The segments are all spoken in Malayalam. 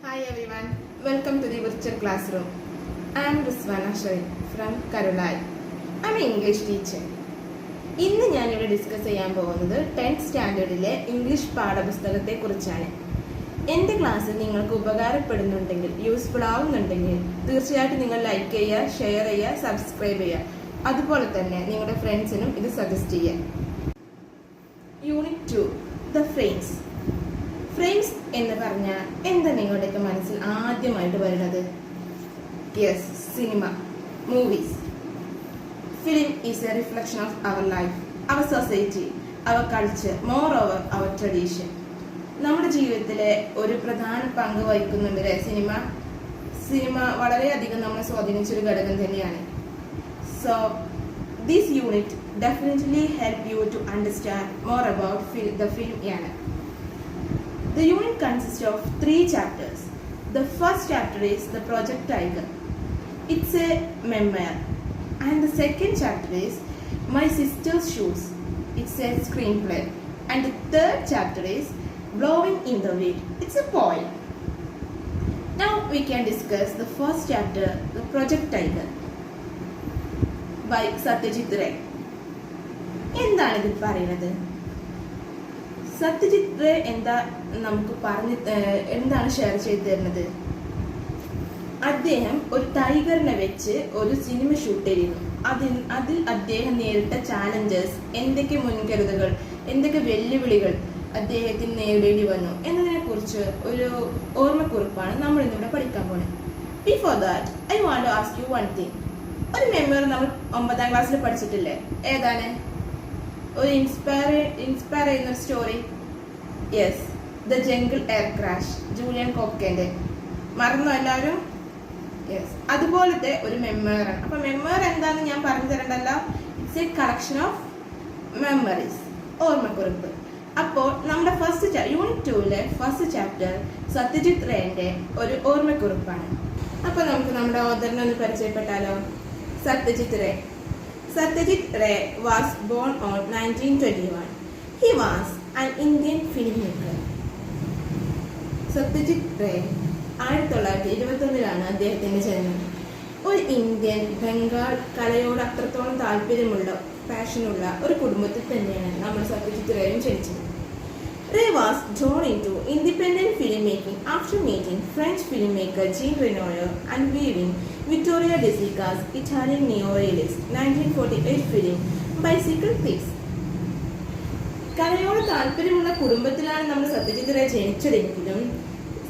Hi everyone, welcome to the virtual classroom. I am Rizwana Sharif from Karulai. I am an English teacher. ഇന്ന് ഞാനിവിടെ ഡിസ്കസ് ചെയ്യാൻ പോകുന്നത് 10th സ്റ്റാൻഡേർഡിലെ ഇംഗ്ലീഷ് പാഠപുസ്തകത്തെ കുറിച്ചാണ്. എൻ്റെ ക്ലാസ് നിങ്ങൾക്ക് ഉപകാരപ്പെടുന്നുണ്ടെങ്കിൽ, യൂസ്ഫുൾ ആവുന്നുണ്ടെങ്കിൽ തീർച്ചയായിട്ടും നിങ്ങൾ ലൈക്ക് ചെയ്യുക, ഷെയർ ചെയ്യുക, സബ്സ്ക്രൈബ് ചെയ്യുക. അതുപോലെ തന്നെ നിങ്ങളുടെ ഫ്രണ്ട്സിനും ഇത് സജസ്റ്റ് ചെയ്യുക. Unit 2 the frames. ഫ്രെയിംസ് എന്ന് പറഞ്ഞാൽ എന്താ നിങ്ങളുടെയൊക്കെ മനസ്സിൽ ആദ്യമായിട്ട് വരുന്നത്? Yes, cinema, movies. Film is a reflection of our life, our society, our culture, moreover our tradition. നമ്മുടെ ജീവിതത്തിലെ ഒരു പ്രധാന പങ്ക് വഹിക്കുന്നുണ്ട് സിനിമ. സിനിമ വളരെയധികം നമ്മളെ സ്വാധീനിച്ചൊരു ഘടകം തന്നെയാണ്. So this unit definitely help you to understand more about the film ആണ്. The unit consists of 3 chapters. The first chapter is the Project Tiger. It's a memoir. And the second chapter is My Sister's Shoes. It's a screenplay. And the third chapter is Blowing in the Wind. It's a poem. Now we can discuss the first chapter, The Project Tiger, by Satyajit Ray. എന്താണ് ഇതിൽ പറയുന്നത്? സത്യജിത് റേ എന്താണ് ഷെയർ ചെയ്തു തരുന്നത്? അദ്ദേഹം ഒരു ടൈഗറിനെ വെച്ച് ഒരു സിനിമ ഷൂട്ട് ചെയ്തിരുന്നു. അതിൽ അദ്ദേഹം നേരിട്ട ചാലഞ്ചസ്, എന്തൊക്കെ മുൻകരുതലുകൾ, എന്തൊക്കെ വെല്ലുവിളികൾ അദ്ദേഹത്തിന് നേരിടേണ്ടി വന്നു എന്നതിനെ കുറിച്ച് ഒരു ഓർമ്മക്കുറിപ്പാണ് നമ്മൾ ഇന്നിവിടെ പഠിക്കാൻ പോകുന്നത്. Before that I want to ask you one thing. ഒരു മെമ്മറി നമ്മൾ 9ാം ക്ലാസ്സിൽ പഠിച്ചിട്ടില്ലേ? ഏതാണ്? ഒരു ഇൻസ്പയർ ചെയ്യുന്ന story. Yes, the jungle air crash, Julian കോക്കേന്റെ. മറന്നോ എല്ലാവരും? യെസ്, അതുപോലത്തെ ഒരു മെമ്മറാണ്. അപ്പൊ മെമ്മർ എന്താണെന്ന് ഞാൻ പറഞ്ഞു തരണ്ടല്ലോ. It's a collection of memories, ഓർമ്മക്കുറിപ്പ്. അപ്പോൾ നമ്മുടെ യൂണിറ്റ് 2ലെ ഫസ്റ്റ് ചാപ്റ്റർ സത്യജിത് റേന്റെ ഒരു ഓർമ്മക്കുറിപ്പാണ്. അപ്പൊ നമുക്ക് നമ്മുടെ ഓഥറിനെ ഒന്ന് പരിചയപ്പെട്ടാലോ. Satyajit Ray. Satyajit Ray was born on 1921. He was an Indian filmmaker. Satyajit Ray 1921 അദ്ദേഹത്തിന്റെ ജനനം. ഒരു ഇന്ത്യൻ ബംഗാൾ കലയോട് അത്രത്തോളം താല്പര്യമുള്ള, പാഷനുള്ള ഒരു കുടുംബത്തിൽ തന്നെയാണ് നമ്മൾ സത്യജിത് റേയും ജനിച്ചത്. Ray was drawn into independent filmmaking after meeting French filmmaker Jean Renoir and viewing Vittorio De Sica's Italian neo-realist 1948 film Bicycle Thieves. കലയോട് താല്പര്യമുള്ള കുടുംബത്തിലാണ് നമ്മൾ സത്യജിത് റേ ജനിച്ചതെങ്കിലും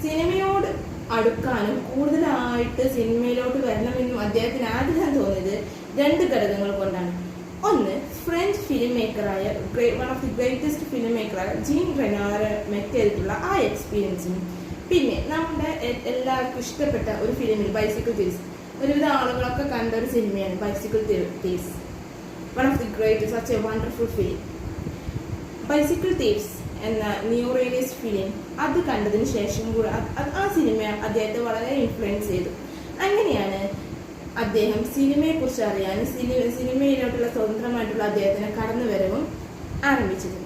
സിനിമയോട് അടുക്കാനും കൂടുതലായിട്ട് സിനിമയിലോട്ട് വരണമെന്നും അദ്ദേഹത്തിന് ആഗ്രഹം തോന്നിയത് 2 ഘടകങ്ങൾ കൊണ്ടാണ്. ഒന്ന്, ഫ്രഞ്ച് ഫിലിം മേക്കറായ one of the greatest film മേക്കറായ ജീൻ റെനോയറെ മെറ്റ് ചെയ്തിട്ടുള്ള ആ എക്സ്പീരിയൻസും, പിന്നെ നമ്മുടെ എല്ലാവർക്കും ഇഷ്ടപ്പെട്ട ഒരു ഫിലിമിൽ ബൈസിക്കിൾ തീവ്സ്, ഒരുവിധ ആളുകളൊക്കെ കണ്ട ഒരു സിനിമയാണ് bicycle thieves. One of the greatest, such A wonderful film. Bicycle thieves എന്ന ന്യൂ റിയലിസ്റ്റ് ഫിലിം അത് കണ്ടതിന് ശേഷം കൂടെ ആ സിനിമ അദ്ദേഹത്തെ വളരെ ഇൻഫ്ലുവൻസ് ചെയ്തു. അങ്ങനെയാണ് അദ്ദേഹം സിനിമയെ കുറിച്ച് അറിയാനും സിനിമയിലോട്ടുള്ള സ്വതന്ത്രമായിട്ടുള്ള അദ്ദേഹത്തിന് കടന്നുവരവും ആരംഭിച്ചത്.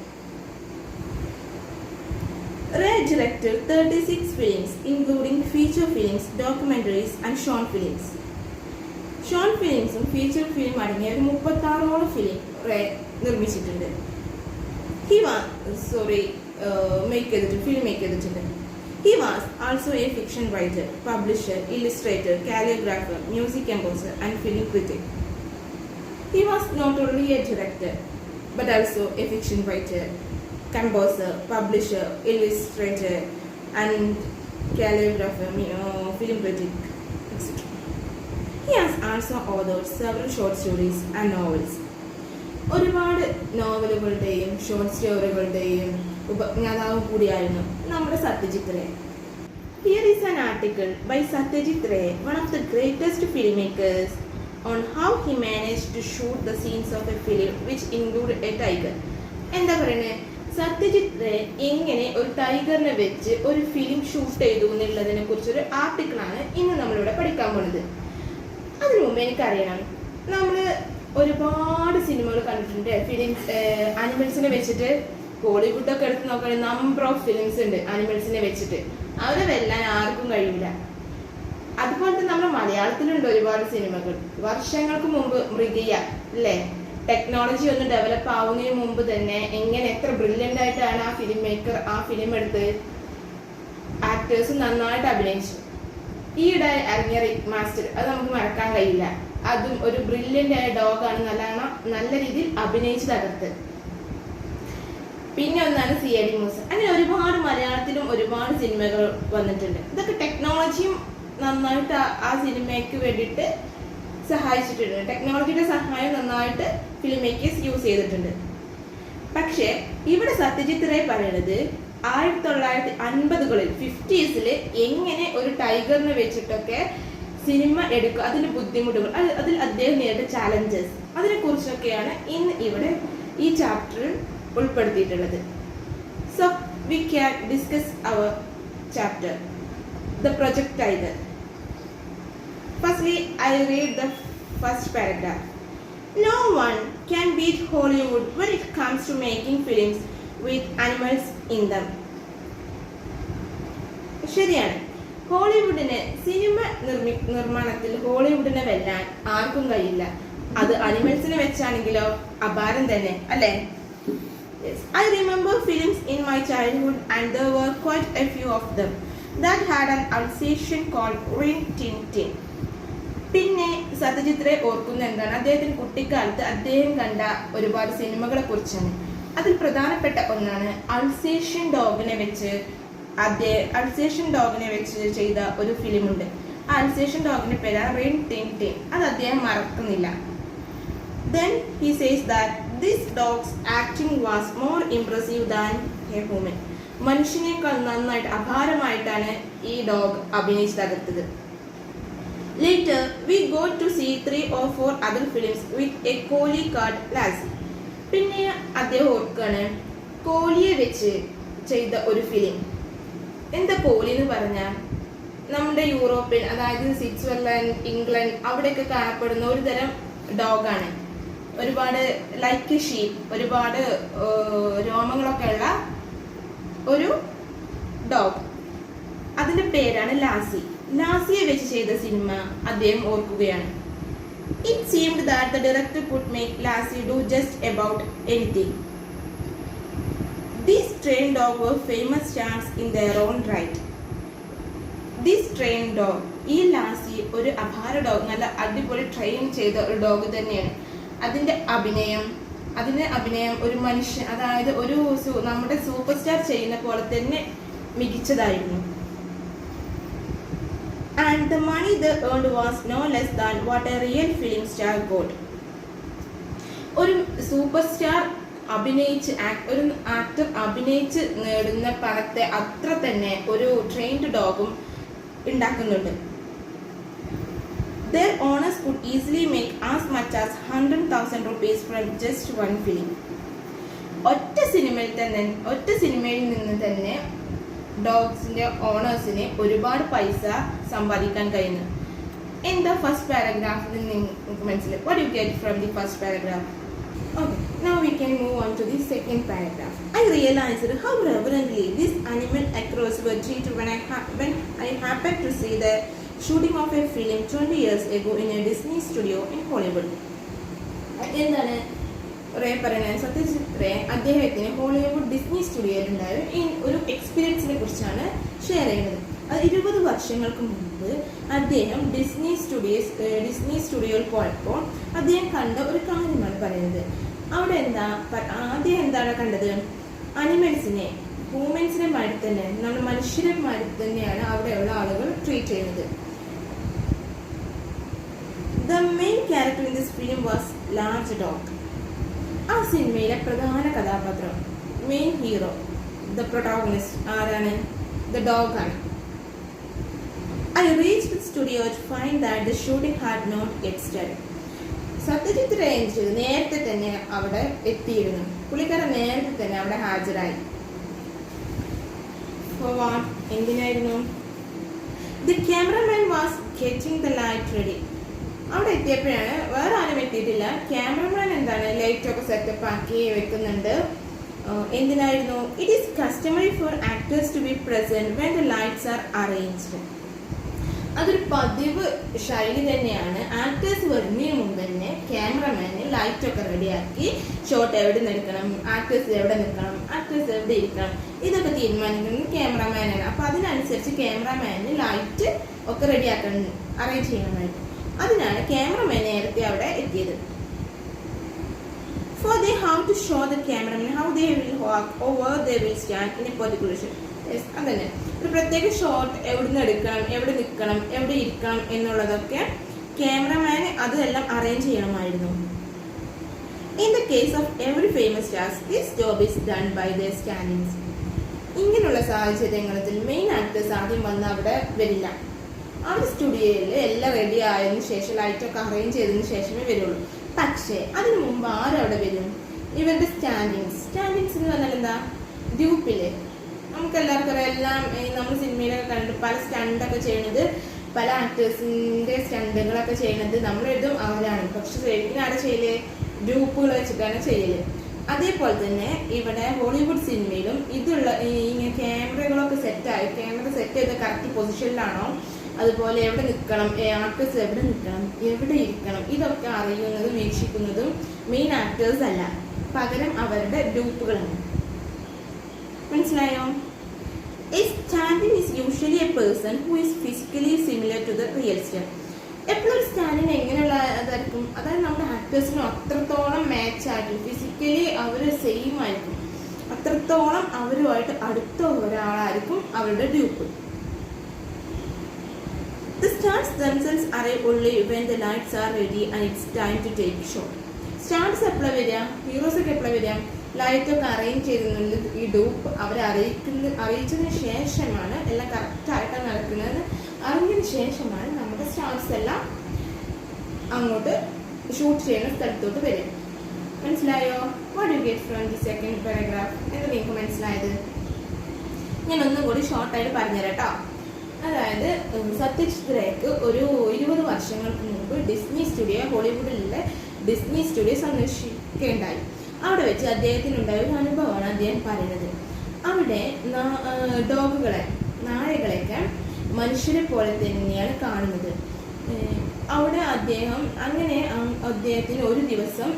Ray directed 36 films including feature films, documentaries and short films. Short ഫിലിംസും ഫീച്ചർ ഫിലിം അടങ്ങിയ ഒരു 36ഓളം ഫിലിം റേ നിർമ്മിച്ചിട്ടുണ്ട്. ഫിലിം മേക്ക് ചെയ്തിട്ടുണ്ട്. He was also a fiction writer, publisher, illustrator, calligrapher, music composer and film critic. He was not only a director but also a fiction writer, composer, publisher, illustrator and calligrapher, film critic, etc. He has also authored several short stories and novels. ഒരുപാട് നോവലുകളുടെയും ഷോർട്ട് സ്റ്റോറികളുടെയും ഉപജ്ഞാതാവ് കൂടിയായിരുന്നു നമ്മുടെ Satyajit Ray. Here is an article by Satyajit Ray, one of the greatest filmmakers, on how he managed to shoot the scenes of a film which included a tiger. എന്താ പറയുന്നത്? സത്യജിത് റേ എങ്ങനെ ഒരു ടൈഗറിനെ വെച്ച് ഒരു ഫിലിം ഷൂട്ട് ചെയ്തു എന്നുള്ളതിനെ കുറിച്ചൊരു ആർട്ടിക്കിളാണ് ഇന്ന് നമ്മളിവിടെ പഠിക്കാൻ പോകുന്നത്. അതിനു മുമ്പ് എനിക്കറിയണം, നമ്മൾ ഒരുപാട് സിനിമകൾ കണ്ടിട്ടുണ്ട് അനിമൽസിനെ വെച്ചിട്ട്. ഹോളിവുഡൊക്കെ എടുത്ത് നോക്കുകയാണെങ്കിൽ നമ്പർ ഓഫ് ഫിലിംസ് ഉണ്ട് അനിമൽസിനെ വെച്ചിട്ട്. അവരെ വെല്ലാൻ ആർക്കും കഴിയില്ല. അതുപോലെ തന്നെ നമ്മുടെ മലയാളത്തിലുണ്ട് ഒരുപാട് സിനിമകൾ. വർഷങ്ങൾക്ക് മുമ്പ് മൃഗീയ അല്ലേ, ടെക്നോളജി ഒന്ന് ഡെവലപ്പ് ആവുന്നതിന് മുമ്പ് തന്നെ എങ്ങനെ എത്ര ബ്രില്യൻ്റ് ആയിട്ടാണ് ആ ഫിലിം മേക്കർ ആ ഫിലിം എടുത്ത് ആക്ടേഴ്സ് നന്നായിട്ട് അഭിനയിച്ചു. ഈയിടെ ഇറങ്ങിയ റിക് മാസ്റ്റർ, അത് നമുക്ക് മറക്കാൻ കഴിയില്ല. അതും ഒരു ബ്രില്യൻ്റ് ആയ ഡോഗാണ്, നല്ല രീതിയിൽ അഭിനയിച്ച് തകർത്ത്. പിന്നെ ഒന്നാണ് CID മൂസ. അങ്ങനെ ഒരുപാട് മലയാളത്തിലും ഒരുപാട് സിനിമകൾ വന്നിട്ടുണ്ട്. ഇതൊക്കെ ടെക്നോളജിയും നന്നായിട്ട് ആ സിനിമയ്ക്ക് വേണ്ടിയിട്ട് സഹായിച്ചിട്ടുണ്ട്. ടെക്നോളജിയുടെ സഹായം നന്നായിട്ട് ഫിലിം മേക്കേഴ്സ് യൂസ് ചെയ്തിട്ടുണ്ട്. പക്ഷേ ഇവിടെ സത്യജിത് റേ പറയുന്നത് 1950കളിൽ 50s എങ്ങനെ ഒരു ടൈഗറിനെ വെച്ചിട്ടൊക്കെ സിനിമ എടുക്കുക, അതിന്റെ ബുദ്ധിമുട്ടുകൾ, അതിൽ അദ്ദേഹം നേരിട്ട ചാലഞ്ചസ്, അതിനെ കുറിച്ചൊക്കെയാണ് ഇന്ന് ഇവിടെ ഈ ചാപ്റ്ററിൽ ഉൾപ്പെടുത്തിയിട്ടുള്ളത്. So we can discuss our chapter the Project Tiger. Firstly, I read the first paragraph. No one can beat Hollywood when it comes to making films with animals in them. ശരിയാണ്, ഹോളിവുഡിന് സിനിമ നിർമ്മാണത്തിൽ ഹോളിവുഡിനെ വെല്ലാൻ ആർക്കും കഴിയില്ല. അത് അനിമൽസിനെ വെച്ചാണെങ്കിലോ അപാരം തന്നെ അല്ലേ? Yes. I remember films in my childhood and there were quite a few of them that had an Alsatian called Rin Tin Tin. പിന്നെ സത്യജിത് റേ ഓർക്കുന്ന എന്താണ്, അദ്ദേഹത്തിന് കുട്ടിക്കാലത്ത് അദ്ദേഹം കണ്ട ഒരുപാട് സിനിമകളെ കുറിച്ചാണ്. അതിൽ പ്രധാനപ്പെട്ട ഒന്നാണ് അൾസേഷ്യൻ ഡോഗിനെ വെച്ച് ചെയ്ത ഒരു ഫിലിമുണ്ട്. ആ അൾസേഷ്യൻ ഡോഗിന്റെ പേരാണ് റിൻ ടിൻ ടിൻ. അത് അദ്ദേഹം മറക്കുന്നില്ല. Then he says that this dog's acting was more impressive than a human. മനുഷ്യനേക്കാൾ നന്നായിട്ട് അപാരമായിട്ടാണ് ഈ ഡോഗ് അഭിനയിച്ച് തകർത്തത്. Later, we go to see 3 or 4 other films with a collie called Lassie. പിന്നെ അദ്ദേഹം ഓർക്കാണ് കോലിയെ വെച്ച് ചെയ്ത ഒരു ഫിലിം. എന്താ കോലി എന്ന് പറഞ്ഞാൽ നമ്മുടെ യൂറോപ്പിൽ, അതായത് സ്വിറ്റ്സർലൻഡ്, ഇംഗ്ലണ്ട് അവിടെയൊക്കെ കാണപ്പെടുന്ന ഒരു തരം ഡോഗാണ്. ഒരുപാട് ലൈക്ക് ഷീപ്പ്, ഒരുപാട് രോമങ്ങളൊക്കെ ഉള്ള ഒരു ഡോഗ്. അതിന്റെ പേരാണ് ലാസി. ലാസിയെ വെച്ച് ചെയ്ത സിനിമ അദ്ദേഹം ഓർക്കുകയാണ്. It seemed that the director could make Lassie do just about anything. These trained dogs were famous stars in their own right. This trained dog, ഈ ലാസി ഒരു അപാര ഡോഗ്, നല്ല അടിപൊളി ട്രെയിൻ ചെയ്ത ഒരു ഡോഗ് തന്നെയാണ്. അതിന്റെ അഭിനയം ഒരു മനുഷ്യൻ, അതായത് ഒരു നമ്മുടെ സൂപ്പർ സ്റ്റാർ ചെയ്യുന്ന പോലെ തന്നെ മികച്ചതായിരുന്നു. And the money they earned was no less than what a real film star got. ഒരു സൂപ്പർ സ്റ്റാർ ഒരു ആക്ടർ അഭിനയിച്ച് നേടുന്ന പണത്തെ അത്ര തന്നെ ഒരു ട്രെയിൻഡ് ഡോഗും ഉണ്ടാക്കുന്നുണ്ട്. Their owners could easily make as much as 100,000 rupees from just one film. ഒറ്റ സിനിമയിൽ നിന്ന് തന്നെ ഡോഗ്സിന്റെ ഓണേഴ്സിന് ഒരുപാട് പൈസ സമ്പാദിക്കാൻ കഴിയുന്നു. In the first paragraph, നിങ്ങൾക്ക് മനസ്സിലായി. What do you get from the first paragraph? Okay, now we can move on to the second paragraph. I realized how reverently this animal across were treated when I happened to see the shooting of a film 20 years ago in a Disney studio in Hollywood. എന്താണ് റേ പറയുന്നത്? സത്യജിത് റേ അദ്ദേഹത്തിന് ഹോളിവുഡ് ഡിസ്നി സ്റ്റുഡിയോയിലുണ്ടായ ഒരു എക്സ്പീരിയൻസിനെ കുറിച്ചാണ് ഷെയർ ചെയ്യുന്നത്. അത് 20 വർഷങ്ങൾക്ക് മുമ്പ് അദ്ദേഹം ഡിസ്നി സ്റ്റുഡിയോയിൽ പോയപ്പോൾ അദ്ദേഹം കണ്ട ഒരു കാര്യമാണ് പറയുന്നത്. അവിടെ ആദ്യം എന്താണ് കണ്ടത്? അനിമൽസിനെ ഹ്യൂമൻസിനെ മാറി തന്നെ, നമ്മുടെ മനുഷ്യരെ മാറി തന്നെയാണ് അവിടെയുള്ള ആളുകൾ ട്രീറ്റ് ചെയ്യുന്നത്. The main character in this film was large dog. ആ സിനിമയിലെ പ്രധാന കഥാപാത്രം, മെയിൻ ഹീറോ, ദ പ്രൊട്ടാഗണിസ്റ്റ് ആരാണ്? ദ ഡോഗ് ആണ്. I reached the studio to find that the shooting had not yet started. Satyajit Ray നേരത്തെ തന്നെ അവിടെ എത്തിയിരുന്നു. പുള്ളിക്കാരൻ നേരത്തെ തന്നെ അവിടെ ഹാജരായി. എന്തിനായിരുന്നു? The cameraman was getting the light ready. അവിടെ എത്തിയപ്പോഴാണ്, വേറെ ആരും എത്തിയിട്ടില്ല, ക്യാമറമാൻ ലൈറ്റ് ഒക്കെ സെറ്റപ്പ് ആക്കി വെക്കുന്നുണ്ട്. എന്തിനായിരുന്നു? It is customary for actors to be present when the lights are arranged. അതൊരു പതിവ് ശൈലി തന്നെയാണ്. ആക്ടേഴ്സ് വരുന്നതിന് മുമ്പ് തന്നെ ക്യാമറമാന് ലൈറ്റൊക്കെ റെഡിയാക്കി ഷോട്ട് എവിടെ നിൽക്കണം, ആക്ടേഴ്സ് എവിടെ നിൽക്കണം, ആക്ടേഴ്സ് എവിടെ ഇരിക്കണം, ഇതൊക്കെ തീരുമാനിക്കുന്നത് ക്യാമറമാനാണ്. അപ്പൊ അതിനനുസരിച്ച് ക്യാമറമാന് ലൈറ്റ് ഒക്കെ റെഡിയാക്കണം, അറേഞ്ച് ചെയ്യണമായിട്ട്. അതിനാണ് ക്യാമറമാൻ നേരത്തെ അവിടെ എത്തിയത്. For they have to show the cameraman how they will walk or where they will stand in a particular shot. Yes, അതന്നെ. ഒരു പ്രത്യേക ഷോട്ട് എവിടുന്ന് എടുക്കണം, എവിടെ നിൽക്കണം, എവിടെ ഇരിക്കണം എന്നുള്ളതൊക്കെ ക്യാമറമാന് അതെല്ലാം അറേഞ്ച് ചെയ്യണമായിരുന്നു. In the case of every famous stars, this job is done by their standings. ഇങ്ങനെയുള്ള സാഹചര്യങ്ങളിൽ മെയിൻ ആക്ടേഴ്സ് ആദ്യം വന്ന് അവിടെ വരില്ല. അവിടെ സ്റ്റുഡിയോയിൽ എല്ലാം റെഡി ആയതിനു ശേഷം ലൈറ്റൊക്കെ അറേഞ്ച് ചെയ്തതിനു ശേഷമേ വരുള്ളൂ. പക്ഷേ അതിനു മുമ്പ് ആരവിടെ വരും? ഇവരുടെ സ്റ്റാൻഡിങ്സ് എന്ന് പറഞ്ഞാൽ എന്താ? ഗ്രൂപ്പില് നമുക്ക് എല്ലാവർക്കും അറിയാം, എല്ലാം നമ്മൾ സിനിമയിലൊക്കെ കണ്ടിട്ട് പല സ്റ്റണ്ടൊക്കെ ചെയ്യണത്, പല ആക്ടേഴ്സിന്റെ സ്റ്റണ്ടുകളൊക്കെ ചെയ്യുന്നത് നമ്മൾ എഴുതും അവരാണ്. പക്ഷെ ശരിക്കും ആരെ ചെയ്യല്? ഗ്രൂപ്പുകൾ വെച്ചിട്ടാണ് ചെയ്യല്. അതേപോലെ തന്നെ ഇവിടെ ഹോളിവുഡ് സിനിമയിലും ഇതുള്ള ഇങ്ങനെ ക്യാമറകളൊക്കെ സെറ്റായി, ക്യാമറ സെറ്റ് ചെയ്ത് കറക്റ്റ് പൊസിഷനിലാണോ, അതുപോലെ എവിടെ നിൽക്കണം, ആക്ടേഴ്സ് എവിടെ നിൽക്കണം, എവിടെ ഇരിക്കണം, ഇതൊക്കെ അറിയുന്നതും വീക്ഷിക്കുന്നതും മെയിൻ ആക്ടേഴ്സ് അല്ല, പകരം അവരുടെ ഗ്രൂപ്പുകളാണ്. മനസ്സിലായോ? A stand-in is usually a person who is physically similar to the real star. എപ്പോഴും സ്റ്റാൻഡിന് എങ്ങനെയുള്ള അതായിരിക്കും? അതായത് നമ്മുടെ ആക്ടേഴ്സിനും അത്രത്തോളം മാച്ച് ആയിരിക്കും, ഫിസിക്കലി അവർ സെയിം ആയിരിക്കും, അത്രത്തോളം അവരുമായിട്ട് അടുത്ത ഒരാളായിരിക്കും അവരുടെ group. The stars themselves arrive only when the lights are ready and it's time to take shot. Stars എപ്പോഴാണ് വരിക? ഹീറോസ് ഒക്കെ എപ്പോഴാണ് വരിക? ലൈറ്റൊക്കെ അറേഞ്ച് ചെയ്തിട്ടുണ്ട്. ഈ ഡൂപ്പ് അവരെ അറിയിച്ചതിന് ശേഷമാണ്, എല്ലാം കറക്റ്റായിട്ടാണ് നടക്കുന്നത് അറിഞ്ഞതിന് ശേഷമാണ് നമ്മുടെ സ്റ്റാർസ് എല്ലാം അങ്ങോട്ട് ഷൂട്ട് ചെയ്യുന്ന സ്ഥലത്തോട്ട് വരും. മനസ്സിലായോ? What you get from the second paragraph? എന്താ നിങ്ങൾക്ക് മനസ്സിലായത്? ഞാൻ ഒന്നും കൂടി ഷോർട്ടായിട്ട് പറഞ്ഞുതരാം കേട്ടോ. അതായത് സത്യജിത് റേക്ക് ഒരു 20 വർഷങ്ങൾക്ക് മുമ്പ് ഡിസ്നി സ്റ്റുഡിയോ, ഹോളിവുഡിലെ ഡിസ്നി സ്റ്റുഡിയോ സന്ദർശിക്കുകയുണ്ടായി. അവിടെ വെച്ച് അദ്ദേഹത്തിനുണ്ടായ ഒരു അനുഭവമാണ് അദ്ദേഹം പറയുന്നത്. അവിടെ ഡോഗുകളെ, നായകളെയൊക്കെ മനുഷ്യരെ പോലെ തന്നെയാണ് കാണുന്നത്. അവിടെ അദ്ദേഹത്തിന് ഒരു ദിവസം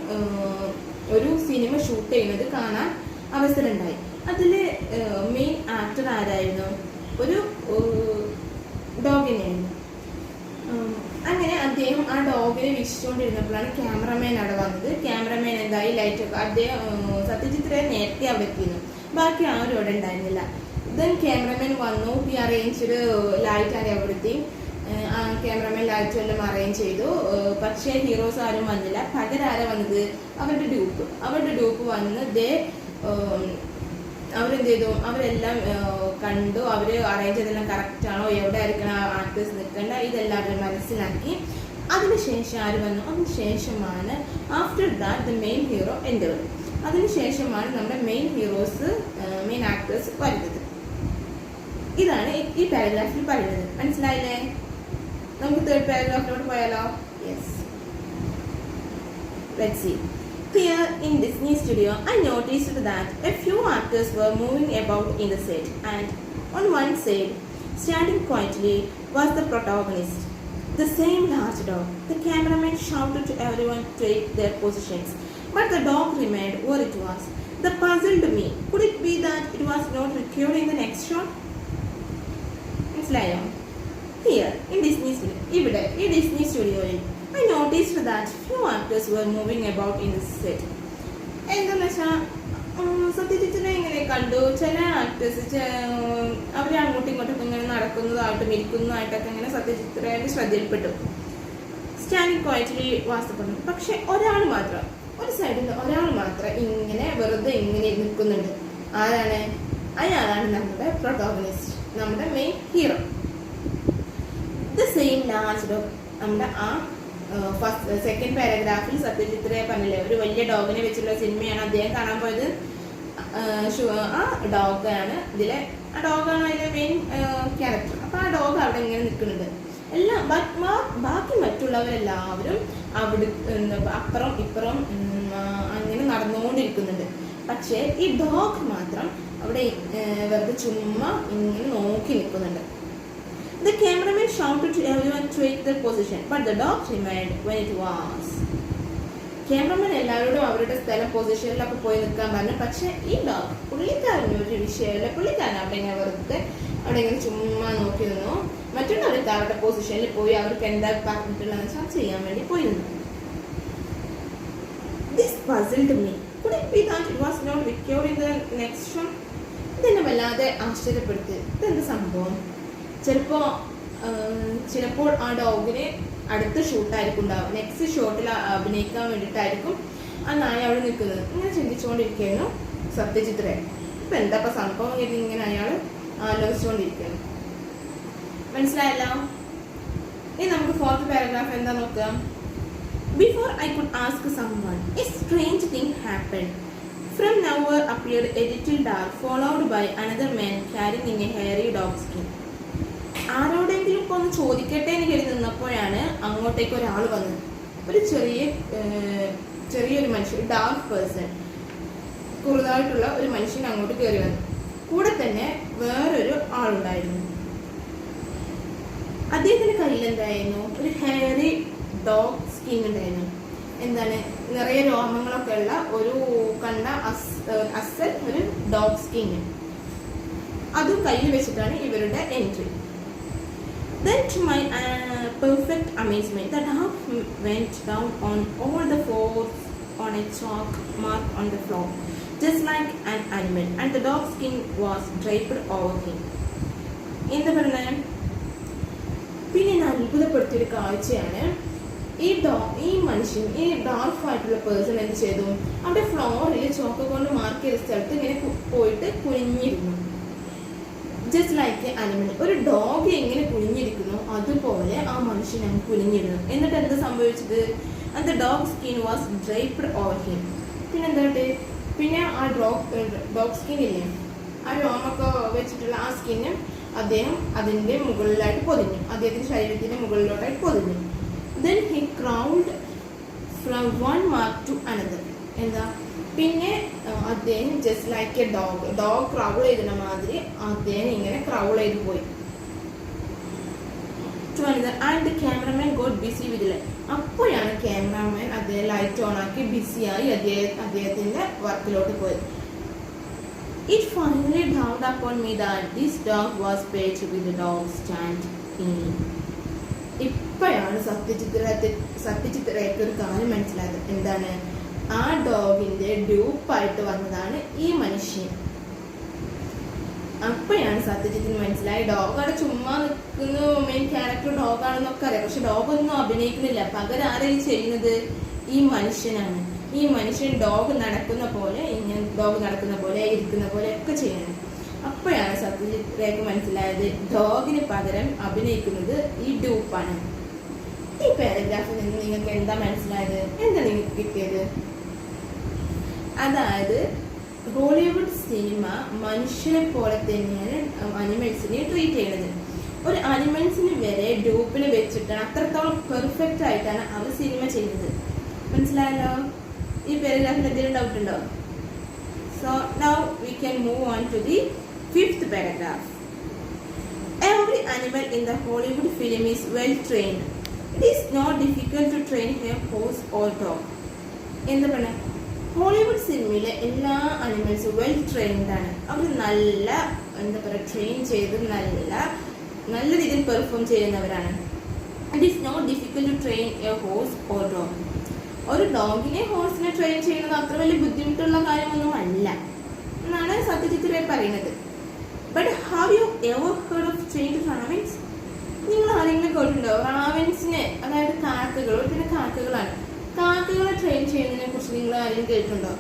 ഒരു സിനിമ ഷൂട്ട് ചെയ്യുന്നത് കാണാൻ അവസരം ഉണ്ടായി. അതിൽ മെയിൻ ആക്ടർ ആരായിരുന്നു? ഒരു ഡോഗിനെയായിരുന്നു. അങ്ങനെ അദ്ദേഹം ആ ഡോഗിനെ വീക്ഷിച്ചുകൊണ്ടിരുന്നപ്പോഴാണ് ക്യാമറമാൻ അവിടെ വന്നത്. ക്യാമറമാൻ എന്തായി? ലൈറ്റൊക്കെ അദ്ദേഹം സത്യജിത് റേ നേരത്തെ അവിടെ എത്തിയിരുന്നു, ബാക്കി ആരും അവിടെ ഉണ്ടായിരുന്നില്ല. ദെൻ ക്യാമറമാൻ വന്നു, he arranged light and everything. Cameraman light എല്ലാം അറേഞ്ച് ചെയ്തു. പക്ഷേ ഹീറോസ് ആരും വന്നില്ല. പകരം ആരാ വന്നത്? അവരുടെ ഗ്രൂപ്പ് വന്ന് അവരെന്ത് ചെയ്തു? അവരെല്ലാം കണ്ടു, അവർ അറേഞ്ച് ചെയ്തെല്ലാം കറക്റ്റാണോ, എവിടെ ആയിരിക്കണം ആക്ടേഴ്സ് നിൽക്കേണ്ട, ഇതെല്ലാം അവർ മനസ്സിലാക്കി. അതിനുശേഷം ആര് വന്നു? അതിനുശേഷമാണ് after that the main hero entered. അതിനുശേഷമാണ് നമ്മുടെ മെയിൻ ആക്ടേഴ്സ് വരുന്നത്. ഇതാണ് ഈ പാരഗ്രാഫിൽ പറയുന്നത്. മനസ്സിലായില്ലേ? നമുക്ക് തേർഡ് പാരഗ്രാഫിലോട്ട് പോയാലോ? Yes, let's see. Here in Disney studio, I noticed that a few actors were moving about in the set, and on one side, standing quietly, was the protagonist, the same large dog. The cameraman shouted to everyone to take their positions, but the dog remained where it was. That puzzled me. Could it be that it was not recorded in the next shot? മനസ്സിലായോ? Here in Disney studio, ഇവിടെ ഈ ഡിസ്നി സ്റ്റുഡിയോയിൽ I noticed that few actors were moving about in the set. എന്താന്ന് വെച്ചാൽ സത്യജിത്തിനെ ഇങ്ങനെ കണ്ടു, ചില ആക്ടേഴ്സ് അവർ അങ്ങോട്ടും ഇങ്ങോട്ടൊക്കെ ഇങ്ങനെ നടക്കുന്നതായിട്ടും ഇരിക്കുന്നതായിട്ടൊക്കെ ഇങ്ങനെ സത്യജിത്തിനെ ശ്രദ്ധയിൽപ്പെട്ടു. സ്റ്റാൻഡിങ് ക്വയറ്റ്ലി വാസ്തവപ്പെട്ടു. പക്ഷെ ഒരാൾ മാത്രം, ഒരു സൈഡിൽ ഒരാൾ മാത്രം ഇങ്ങനെ വെറുതെ ഇങ്ങനെ നിൽക്കുന്നുണ്ട്. ആരാണ്? അയാളാണ് നമ്മുടെ പ്രൊട്ടോഗണിസ്റ്റ്, നമ്മുടെ main hero. The same large dog. നമ്മുടെ സെക്കൻഡ് പാരഗ്രാഫിൽ സത്യജിത് റേ പറഞ്ഞില്ലേ, ഒരു വലിയ ഡോഗിനെ വെച്ചുള്ള സിനിമയാണ് അദ്ദേഹം കാണാൻ പോയത്. ആ ഡോഗാണ് അതിലെ മെയിൻ ക്യാരക്ടർ. അപ്പൊ ആ ഡോഗ് അവിടെ ഇങ്ങനെ നിൽക്കുന്നുണ്ട്. ബാക്കി മറ്റുള്ളവരെല്ലാവരും അവിടെ അപ്പുറം ഇപ്പുറം അങ്ങനെ നടന്നുകൊണ്ടിരിക്കുന്നുണ്ട്. പക്ഷേ ഈ ഡോഗ് മാത്രം അവിടെ വെറുതെ ചുമ്മാ ഇങ്ങനെ നോക്കി നിൽക്കുന്നുണ്ട്. The cameraman shouted to everyone to take their position, but the dog remained when it was. Cameraman എല്ലാവരോടും അവരുടെ സ്ഥലം പൊസിഷനിലൊക്കെ പോയി നിൽക്കാൻ പറഞ്ഞു. പക്ഷെ ഈ ഡോഗ് പുള്ളിക്കാരന് ഒരു വിഷയമില്ല. പുള്ളിക്കാരൻ അവിടെ ഇങ്ങനെ വെറുതെ അവിടെ ഇങ്ങനെ ചുമ്മാ നോക്കി നിന്നു. മറ്റുള്ളവർക്ക് അവരുടെ പൊസിഷനിൽ പോയി അവർക്ക് എന്താ പറഞ്ഞിട്ടുള്ളതെന്ന് വെച്ചാൽ ചെയ്യാൻ വേണ്ടി പോയി നിന്നു. This puzzled me. Could it be that it was not Victor in the next shot? ഇതെന്നെ വല്ലാതെ ആശ്ചര്യപ്പെടുത്തി. ഇതെന്ത് സംഭവം? ചിലപ്പോൾ ആ ഡോഗിനെ അടുത്ത ഷൂട്ടായിരിക്കും ഉണ്ടാവും, നെക്സ്റ്റ് ഷോട്ടിൽ അഭിനയിക്കാൻ വേണ്ടിയിട്ടായിരിക്കും ആ നായ അവിടെ നിൽക്കുന്നത്. ഇങ്ങനെ ചിന്തിച്ചുകൊണ്ടിരിക്കുകയായിരുന്നു സത്യജിത് റേ. ഇപ്പൊ എന്താ സംഭവം ഇങ്ങനെ അയാൾ ആലോചിച്ചുകൊണ്ടിരിക്കുകയാണ്. മനസ്സിലായല്ലോ? ഇനി നമുക്ക് ഫോർത്ത് പാരഗ്രാഫ് എന്താ നോക്കാം. Before I could ask someone, a strange thing happened. From nowhere appeared a little dog, followed by another man carrying a hairy dog skin. ആരോടെങ്കിലും ഇപ്പൊ ഒന്ന് ചോദിക്കട്ടെ എന്ന് കരുതി നിന്നപ്പോഴാണ് അങ്ങോട്ടേക്ക് ഒരാൾ വന്നത്. ഒരു ചെറിയൊരു മനുഷ്യൻ, ഡാർക്ക് പേഴ്സൺ, കുറുതായിട്ടുള്ള ഒരു മനുഷ്യൻ അങ്ങോട്ട് കയറി വന്നു. കൂടെ തന്നെ വേറൊരു ആളുണ്ടായിരുന്നു. അദ്ദേഹത്തിന്റെ കയ്യിൽ എന്തായിരുന്നു? ഒരു ഹെയറി ഡോഗ് സ്കിൻ ഉണ്ടായിരുന്നു. എന്താണ്, നിറയെ രോമങ്ങളൊക്കെ ഉള്ള ഒരു കണ്ട അസൽ ഒരു ഡോഗ് സ്കിൻ. അതും കയ്യിൽ വെച്ചിട്ടാണ് ഇവരുടെ entry. Then to my perfect amazement, the dog went down on all the fours on a chalk mark on the floor, just like an animal, and the dog skin was draped over him. എന്താ പറഞ്ഞ? പിന്നെ ഞാൻ അത്ഭുതപ്പെടുത്തിയൊരു കാഴ്ചയാണ്. ഈ മനുഷ്യൻ, ഈ ഡാർക്ക് ആയിട്ടുള്ള പേഴ്സൺ എന്ത് ചെയ്തു? അവിടെ ഫ്ലോറിൽ ചോക്ക് കൊണ്ട് മാർക്ക് ചെയ്ത സ്ഥലത്ത് ഇങ്ങനെ പോയിട്ട് കുനിഞ്ഞിരുന്നു. Just like animal. ഒരു ഡോഗ് എങ്ങനെ കുനിഞ്ഞിരിക്കുന്നു അതുപോലെ ആ മനുഷ്യൻ അങ്ങ് കുനിഞ്ഞിരുന്നു. എന്നിട്ട് എന്താ സംഭവിച്ചത്? And the dog skin was draped over him. പിന്നെ ആ ഡോഗ് സ്കിൻ ഇല്ലേ, ആ രോമൊക്കെ വെച്ചിട്ടുള്ള ആ സ്കിന്നും അദ്ദേഹം അതിന്റെ മുകളിലായിട്ട് പൊതിഞ്ഞു, അദ്ദേഹത്തിന്റെ ശരീരത്തിന്റെ മുകളിലോട്ടായിട്ട് പൊതിഞ്ഞു. Then he crawled from one mark to another. എന്താ, പിന്നെ അദ്ദേഹം just like A dog crawl ചെയ്തിരുന്ന മാതിരി അദ്ദേഹം ഇങ്ങനെ ക്രൗൾ ചെയ്ത് പോയി. And the cameraman got busy with it. അപ്പോഴാണ് ക്യാമറാമാൻ അദ്ദേഹം ലൈറ്റ് ഓൺ ആക്കി ബിസിയായി അദ്ദേഹത്തിന്റെ വർക്കിലോട്ട് പോയത്. It finally dawned upon me that this dog was paired with the dog stand in. ഇപ്പോഴാണ് സത്യജിത് റേക്ക് ഒരു കാര്യം മനസ്സിലായത്. എന്താണ്? ആ ഡോഗിന്റെ ഡ്യൂപ്പായിട്ട് വന്നതാണ് ഈ മനുഷ്യൻ. അപ്പോഴാണ് സത്യജിത്തിന് മനസ്സിലായി ഡോഗ് അവിടെ ചുമ്മാ നിൽക്കുന്നു, മെയിൻ ക്യാരക്ടർ ഡോഗാണെന്നൊക്കെ അറിയാം. പക്ഷെ ഡോഗ് ഒന്നും അഭിനയിക്കുന്നില്ല. പകരം ആരെയും ചെയ്യുന്നത് ഈ മനുഷ്യനാണ്. ഈ മനുഷ്യൻ ഡോഗ് നടക്കുന്ന പോലെ, ഇങ്ങനെ ഡോഗ് നടക്കുന്ന പോലെ, ഇരിക്കുന്ന പോലെ ഒക്കെ ചെയ്യണം. അപ്പോഴാണ് സത്യജിത് റേക്ക് മനസ്സിലായത് ഡോഗിന് പകരം അഭിനയിക്കുന്നത് ഈ ഡ്യൂപ്പാണ്. ഈ പാരഗ്രാഫിൽ നിന്ന് നിങ്ങൾക്ക് എന്താ മനസ്സിലായത്? എന്താ നിങ്ങൾക്ക് കിട്ടിയത്? അതായത് ഹോളിവുഡ് സിനിമ മനുഷ്യനെ പോലെ തന്നെയാണ് അനിമൽസിനെ ട്രീറ്റ് ചെയ്യുന്നത്. ഒരു അനിമൽസിന് വരെ ഡ്യൂപ്പിൽ വെച്ചിട്ടാണ്, അത്രത്തോളം പെർഫെക്റ്റ് ആയിട്ടാണ് അവർ സിനിമ ചെയ്യുന്നത്. മനസ്സിലായല്ലോ? ഈ പാരഗ്രാഫിൽ എന്തെങ്കിലും ഡൗട്ട് ഉണ്ടോ? So now we can move on to the fifth paragraph. Every animal in the Hollywood film is well trained. It is not difficult to train a horse or dog. എന്താ പറയുക? ഹോളിവുഡ് സിനിമയിലെ എല്ലാ അനിമൽസും വെൽ ട്രെയിൻഡ് ആണ്. അവർ നല്ല എന്താ പറയുക, ട്രെയിൻ ചെയ്ത് നല്ല രീതിയിൽ പെർഫോം ചെയ്യുന്നവരാണ്. It is not difficult to train a horse or dog. ഒരു ഡോഗിനെ ഹോഴ്സിനെ ട്രെയിൻ ചെയ്യുന്നത് അത്ര വലിയ ബുദ്ധിമുട്ടുള്ള കാര്യമൊന്നും അല്ല എന്നാണ് സത്യജിത് റേ പറയുന്നത്. But have you ever heard of trained ravens? നിങ്ങൾ ആരെങ്കിലും കേട്ടിട്ടുണ്ടോ റാവൻസിനെ? അതായത് കാക്കകൾ, പിന്നെ കാക്കകളാണ്. കാക്കകളെ ട്രെയിൻ ചെയ്യുന്നതിനെ കുറിച്ച് നിങ്ങൾ ആരെങ്കിലും കേട്ടിട്ടുണ്ടോ?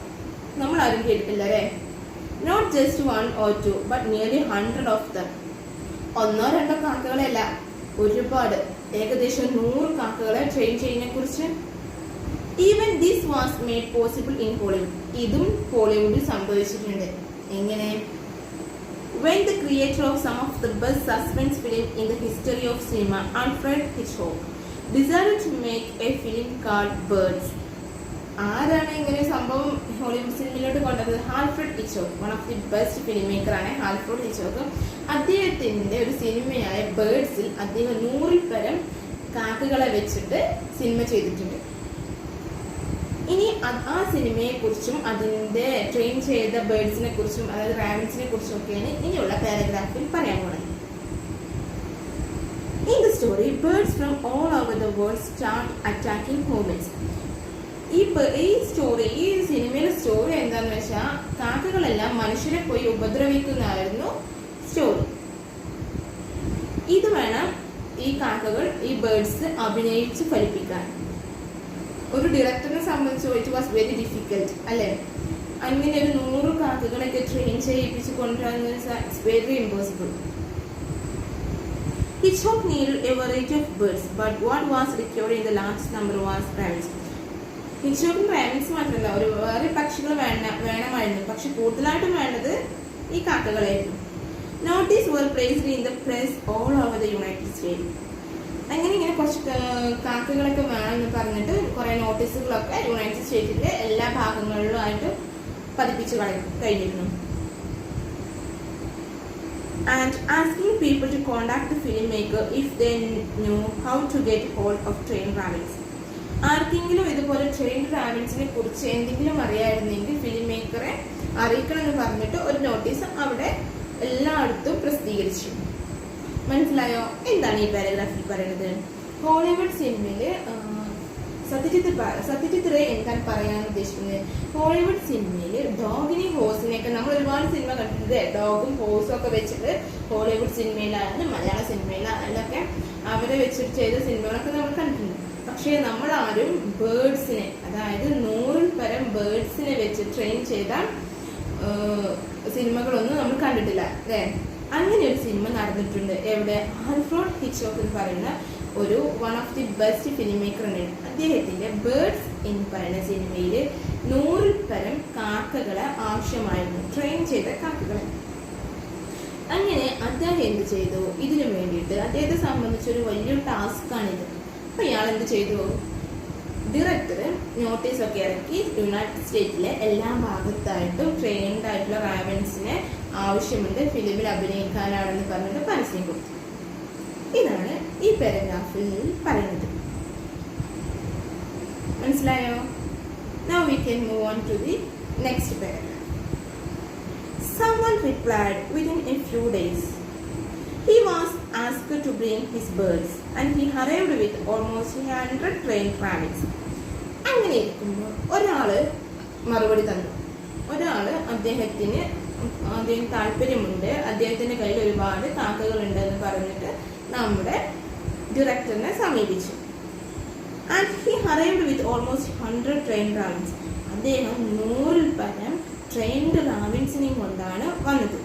നമ്മൾ ആരും കേട്ടിട്ടില്ല അല്ലേ? Not just 1 or 2 but nearly 100 of them. 1-2 കാക്കകളല്ല, ഒരുപാട്, ഏകദേശം 100 കാക്കകളെ ട്രെയിൻ ചെയ്യുന്നതിനെ കുറിച്ച്. Even this was made possible in Hollywood. ഇതും ഹോളിവുഡിൽ സംഭവിച്ചിട്ടുണ്ട്. എങ്ങനെ? When the creator of some of the best suspense film in the history of cinema, Alfred Hitchcock, decided to make a film called Birds. ആരാണ് ഇങ്ങനെ സംഭവം ഹോളിവുഡ് സിനിമയിലോട്ട് കൊണ്ടത്? Alfred Hitchcock, one of the best film maker ആണ് ആൽഫ്രഡ് ഹിച്ച്കോക്ക്. അദ്ദേഹത്തിന്റെ ഒരു സിനിമയായ ബേർഡ്സിൽ അദ്ദേഹം 100-ൽ പരം കാക്കകളെ വെച്ചിട്ട് സിനിമ ചെയ്തിട്ടുണ്ട്. ഇനി ആ സിനിമയെ കുറിച്ചും അതിന്റെ ട്രെയിൻ ചെയ്ത ബേർഡ്സിനെ കുറിച്ചും, അതായത് റാബിറ്റ്സിനെ കുറിച്ചും ഒക്കെയാണ് ഇനിയുള്ള പാരഗ്രാഫിൽ പറയാൻ പോകുന്നത്. In the story, birds from all over the world start attacking humans. ഈ സിനിമയിലെ സ്റ്റോറി എന്താന്ന് വെച്ചാൽ കാക്കകളെല്ലാം മനുഷ്യരെ പോയി ഉപദ്രവിക്കുന്നതായിരുന്നു സ്റ്റോറി. ഇത് വേണം ഈ കാക്കകൾ, ഈ ബേർഡ്സ് അഭിനയിച്ച് ഫലിപ്പിക്കാൻ. ഒരു ഡയറക്ടറിനെ സംബന്ധിച്ച് ഇറ്റ് വാസ് വെരി ഡിഫിക്കൽട്ട് അല്ലേ? അങ്ങനെ ഒരു 100 കാക്കകളൊക്കെ ട്രെയിൻ ചെയ്യിപ്പിച്ച് കൊണ്ടുവരാന്ന് വെച്ചാൽ it's very impossible. Hitchcock needed a variety of birds, but what was required in the large number was ravens. ഹിച്ച്കോക്കിന് റാബിറ്റ്സ് മാത്രമല്ല, ഒരു വേറെ പക്ഷികൾ വേണമായിരുന്നു. പക്ഷെ കൂടുതലായിട്ടും വേണ്ടത് ഈ കാക്കകളായിരുന്നു. Notice were placed in the press all over the United States. ഇങ്ങനെ കുറച്ച് കാക്കകളൊക്കെ വേണമെന്ന് പറഞ്ഞിട്ട് കുറെ നോട്ടീസുകളൊക്കെ യുണൈറ്റഡ് സ്റ്റേറ്റിന്റെ എല്ലാ ഭാഗങ്ങളിലുമായിട്ട് പതിപ്പിച്ച് കഴിഞ്ഞിരുന്നു. And asking people to contact the filmmaker if they knew how to get hold of trained rabbits. ആർക്കെങ്കിലും ഇതുപോലെ ട്രെയിൻഡ് റാബിറ്റ്സിനെ കുറിച്ച് എന്തെങ്കിലും അറിയായിരുന്നെങ്കിൽ ഫിലിം മേക്കറെ അറിയിക്കണം എന്ന് പറഞ്ഞിട്ട് ഒരു നോട്ടീസ് അവിടെ എല്ലായിടത്തും പ്രസിദ്ധീകരിച്ചു. മനസ്സിലായോ എന്താണ് ഈ പാരഗ്രാഫിൽ പറയുന്നത്? ഹോളിവുഡ് സിനിമയില് സത്യജിത്ത് റേ എന്താണ് പറയാൻ ഉദ്ദേശിക്കുന്നത്? ഹോളിവുഡ് സിനിമയില് ഡോഗിനെയും ഹോഴ്സിനെയൊക്കെ നമ്മൾ ഒരുപാട് സിനിമ കണ്ടിട്ടുണ്ട്. ഡോഗും ഹോഴ്സും ഒക്കെ വെച്ചിട്ട് ഹോളിവുഡ് സിനിമയിലായാലും മലയാള സിനിമയിലായാലും ഒക്കെ അവരെ വെച്ചിട്ട് ചെയ്ത സിനിമകളൊക്കെ നമ്മൾ കണ്ടിട്ടുണ്ട്. പക്ഷേ നമ്മൾ ആരും ബേർഡ്സിനെ, അതായത് 100-ൽ പരം ബേർഡ്സിനെ വെച്ച് ട്രെയിൻ ചെയ്ത സിനിമകളൊന്നും നമ്മൾ കണ്ടിട്ടില്ല അല്ലേ? അങ്ങനെ ഒരു സിനിമ നടന്നിട്ടുണ്ട്. എവിടെ? ആൽഫ്രഡ് ഹിച്ച്കോക്ക് എന്ന് പറയുന്ന ഒരു one of the best film maker ഉണ്ട്. അദ്ദേഹത്തിന്റെ ബേർഡ്സ് എന്ന് പറയുന്ന സിനിമയിൽ 100-ൽ പരം കാക്കകളെ ആവശ്യമായിരുന്നു, ട്രെയിൻ ചെയ്ത കാക്കകളെ. അങ്ങനെ അദ്ദേഹം എന്ത് ചെയ്തു? ഇതിനു വേണ്ടിയിട്ട് അദ്ദേഹത്തെ സംബന്ധിച്ചൊരു വലിയൊരു ടാസ്ക്കാണിത്. അപ്പൊ ഇയാൾ എന്ത് ചെയ്തു? ഡയറക്ടർ നോട്ടീസ് ഒക്കെ ഇറക്കി യുണൈറ്റഡ് സ്റ്റേറ്റിലെ എല്ലാ ഭാഗത്തായിട്ടും ട്രെയിൻഡ് ആയിട്ടുള്ള റാവൻസിനെ ആവശ്യമുണ്ട്, ഫിലിമിൽ അഭിനയിക്കാനാണെന്ന് പറഞ്ഞിട്ട് പരസ്യം കൊടുത്തു. ഇതാണ് ഈ പാരഗ്രാഫിൽ പറയുന്നത്. മനസ്സിലായോ? Now we can move on to the next paragraph. Someone replied within a few days. He was asked to bring his birds and he arrived with almost 100 trained rabbits. അങ്ങനെ ഇരിക്കുമ്പോൾ ഒരാള് മറുപടി തന്നു. അദ്ദേഹത്തിന് താല്പര്യമുണ്ട്, അദ്ദേഹത്തിന്റെ കയ്യിൽ ഒരുപാട് കാക്കകളുണ്ട് എന്ന് പറഞ്ഞിട്ട് നമ്മുടെ ഡയറക്ടറിനെ സമീപിച്ചു. And he arrived with almost 100 trained rabbits. അദ്ദേഹം 100-ൽ പരം ട്രെയിൻഡ് റാബിറ്റ്സിനെയും കൊണ്ടാണ് വന്നത്.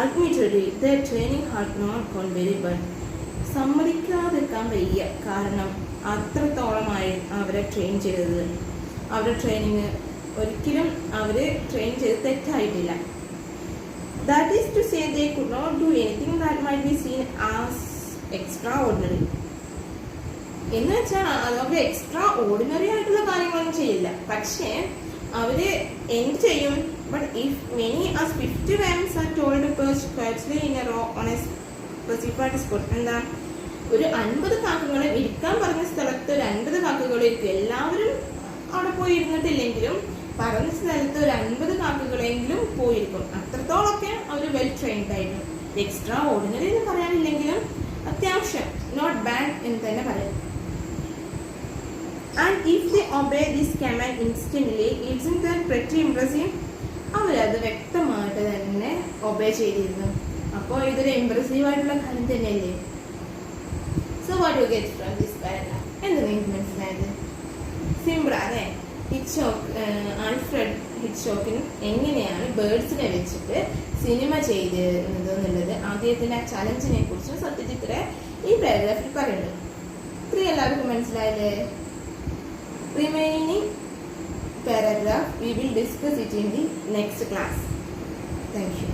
Admittedly, their training had not gone very well. സമ്മതിക്കാതിരിക്കാൻ വയ്യ, കാരണം അത്രത്തോളമായി അവരെ ട്രെയിൻ ചെയ്തത്. അവരുടെ ട്രെയിനിങ് ഒരിക്കലും അവര് ട്രെയിൻ ചെയ്ത് തെറ്റായിട്ടില്ല. That is to say, they could not do anything that might be seen as extraordinary. എന്ന് വെച്ചാൽ അവര് എക്സ്ട്രാ ഓർഡിനറി ആയിട്ടുള്ള കാര്യങ്ങളൊന്നും ചെയ്യില്ല, പക്ഷേ അവര് എന്ത് ചെയ്യും? But if many as 50 ravens are told to perch quietly in a row on a specified spot, എന്താ ഒരു 50 കാക്കകളെ ഇരിക്കാൻ പറഞ്ഞ സ്ഥലത്ത് ഒരു 50 കാക്കകളായിരിക്കും. എല്ലാവരും അവിടെ പോയി ഇരുന്നിട്ടില്ലെങ്കിലും പറഞ്ഞ സ്ഥലത്ത് ഒരു 50 കാക്കകളെങ്കിലും പോയിരിക്കും. അത്രത്തോളമൊക്കെ അവർ വെൽ ട്രെയിൻഡ് ആയിരുന്നു. എക്സ്ട്രാ ഓർഡിനറി എന്ന് പറയാനില്ലെങ്കിലും അത്യാവശ്യം നോട്ട് ബാഡ് എന്ന് തന്നെ പറയാം. And if they obey this command instantly, isn't that pretty impressive? അവരത് വ്യക്തമായിട്ട് തന്നെ ഒബേ ചെയ്തിരുന്നു. അപ്പോൾ ഇതൊരു ഇംപ്രസീവ് ആയിട്ടുള്ള കാര്യം തന്നെയല്ലേ? So what you get from this paragraph? എന്താ നിങ്ങൾക്ക് മനസ്സിലായത്? സിമ്പിൾ അല്ലേ? ആൽഫ്രഡ് ഹിച്ച്കോക്കിന് എങ്ങനെയാണ് ബേർഡ്സിനെ വെച്ചിട്ട് സിനിമ ചെയ്തിരുന്നത് എന്നുള്ളത്, അദ്ദേഹത്തിന്റെ ആ ചലഞ്ചിനെ കുറിച്ചും സത്യജിത്ത് റേ ഈ പാരഗ്രാഫിൽ പറയുന്നത്. ഇത്രയും എല്ലാവർക്കും മനസ്സിലായില്ലേ? Remaining paragraph we will discuss it in the next class. Thank you.